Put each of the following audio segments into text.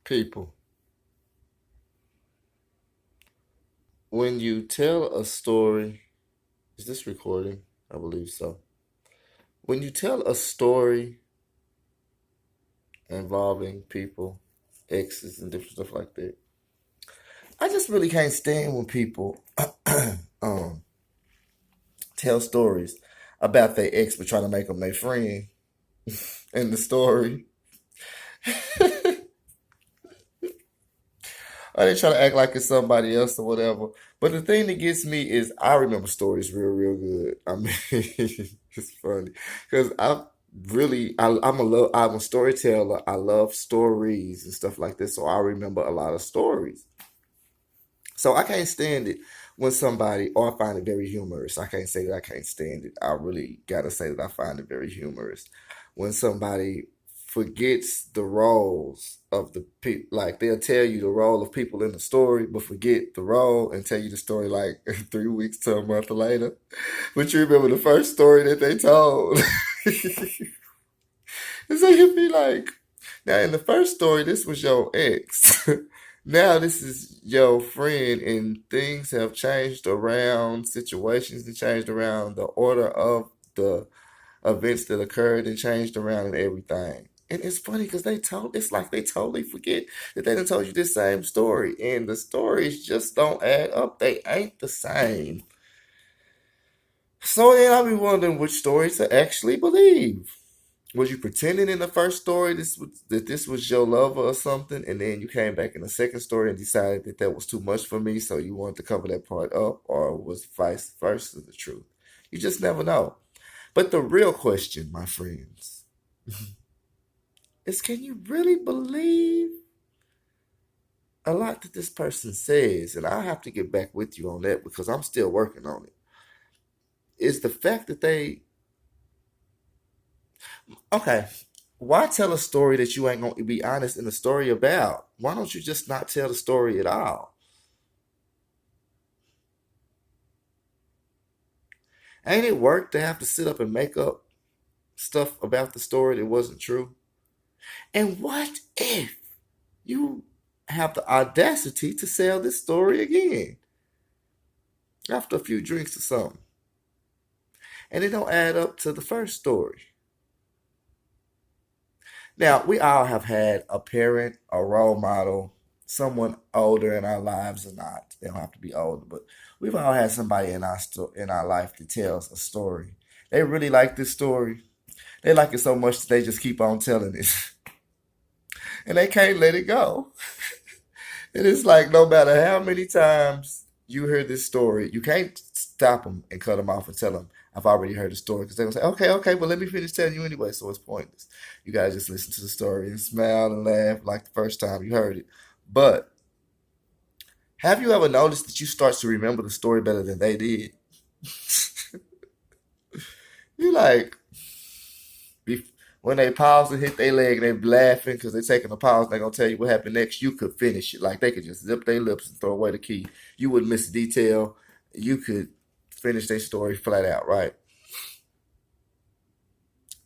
People, when you tell a story, is this recording? I believe so. When you tell a story involving people, exes, and different stuff like that, I just really can't stand when people um, tell stories about their ex but trying to make them their friend in the story. Or they try to act like it's somebody else or whatever. But the thing that gets me is I remember stories real good. I mean, it's funny because I'm a storyteller. I love stories and stuff like this, so I remember a lot of stories. So I can't stand it when somebody, or I find it very humorous. I can't say that I can't stand it. I really gotta say that I find it very humorous when somebody forgets the roles of the people. Like they'll tell you the role of people in the story, but forget the role and tell you the story like 3 weeks to a month later. But you remember the first story that they told. And so you'd be like, now in the first story, this was your ex. Now this is your friend, and things have changed around, situations have changed around, the order of the events that occurred and changed around and everything. And it's funny because it's like they totally forget that they done told you this same story, and the stories just don't add up. They ain't the same. So then I'll be wondering which story to actually believe. Was you pretending in the first story that this was your lover or something, and then you came back in the second story and decided that that was too much for me, so you wanted to cover that part up, or was vice versa the truth? You just never know. But the real question, my friends, is can you really believe a lot that this person says? And I have to get back with you on that because I'm still working on it. Is the fact that okay, why tell a story that you ain't going to be honest in the story about? Why don't you just not tell the story at all? Ain't it work to have to sit up and make up stuff about the story that wasn't true? And what if you have the audacity to sell this story again after a few drinks or something, and it don't add up to the first story? Now, we all have had a parent, a role model, someone older in our lives or not. They don't have to be older, but we've all had somebody in our life that tells a story. They really like this story. They like it so much that they just keep on telling it. And they can't let it go. And it's like no matter how many times you hear this story, you can't stop them and cut them off and tell them, I've already heard the story. Because they're going to say, okay, but let me finish telling you anyway. So it's pointless. You got to just listen to the story and smile and laugh like the first time you heard it. But have you ever noticed that you start to remember the story better than they did? You like, when they pause and hit their leg and they laughing because they're taking a pause, they're gonna tell you what happened next. You could finish it. Like they could just zip their lips and throw away the key. You wouldn't miss a detail. You could finish their story flat out, right?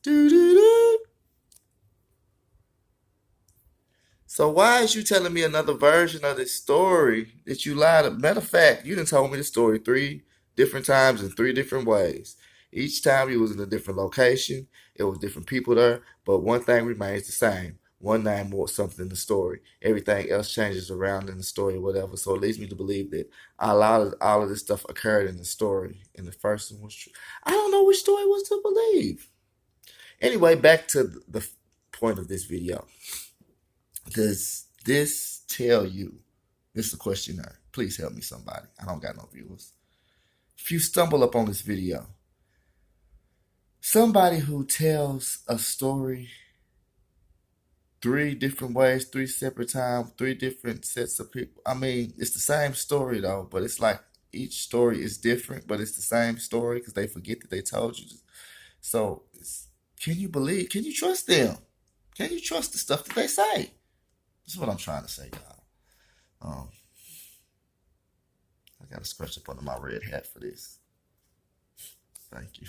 Doo-doo-doo. So why is you telling me another version of this story that you lied? Matter of fact, you done told me the story 3 different times in 3 different ways. Each time you was in a different location, it was different people there, but one thing remains the same. One name more something in the story. Everything else changes around in the story or whatever. So it leads me to believe that a lot of all of this stuff occurred in the story. And the first one was true. I don't know which story was to believe. Anyway, back to the point of this video. Does this tell you? This is a questionnaire. Please help me, somebody. I don't got no viewers. If you stumble upon this video, somebody who tells a story 3 different ways, 3 separate times, 3 different sets of people. I mean, it's the same story though, but it's like each story is different, but it's the same story because they forget that they told you. So, can you believe? Can you trust them? Can you trust the stuff that they say? This is what I'm trying to say, y'all. Um, I got to scratch up under my red hat for this. Thank you.